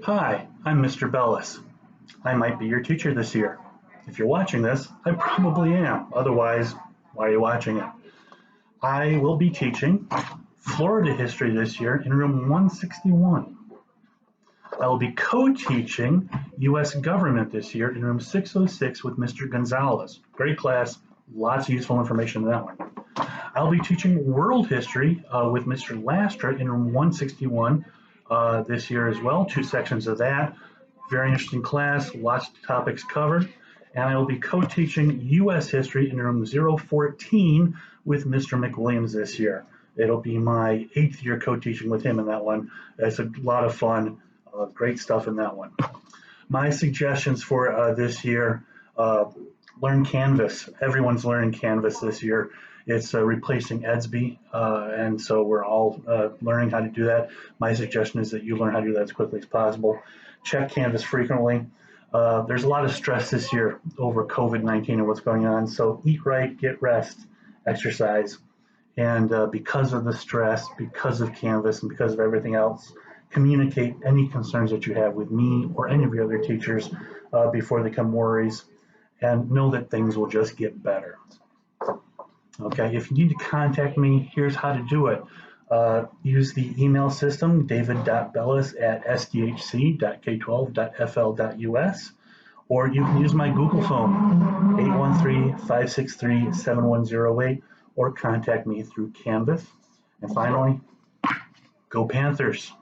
Hi, I'm Mr. Bellis. I might be your teacher this year. If you're watching this, I probably am. Otherwise, why are you watching it? I will be teaching Florida history this year in room 161. I will be co-teaching U.S. government this year in room 606 with Mr. Gonzalez. Great class, lots of useful information in that one. I'll be teaching world history with Mr. Lastra in room 161 this year as well, two sections of that. Very interesting class, lots of topics covered. And I will be co-teaching U.S. history in room 014 with Mr. McWilliams this year. It'll be my 8th year co-teaching with him in that one. It's a lot of fun, great stuff in that one. My suggestions for this year, learn Canvas. Everyone's learning Canvas this year. It's replacing Edsby, and so we're all learning how to do that. My suggestion is that you learn how to do that as quickly as possible. Check Canvas frequently. There's a lot of stress this year over COVID-19 and what's going on, so eat right, get rest, exercise, and because of the stress, because of Canvas, and because of everything else, communicate any concerns that you have with me or any of your other teachers before they become worries, and know that things will just get better. Okay, if you need to contact me, here's how to do it. Use the email system, david.bellis@sdhc.k12.fl.us, or you can use my Google phone, 813-563-7108, or contact me through Canvas. And finally, go Panthers.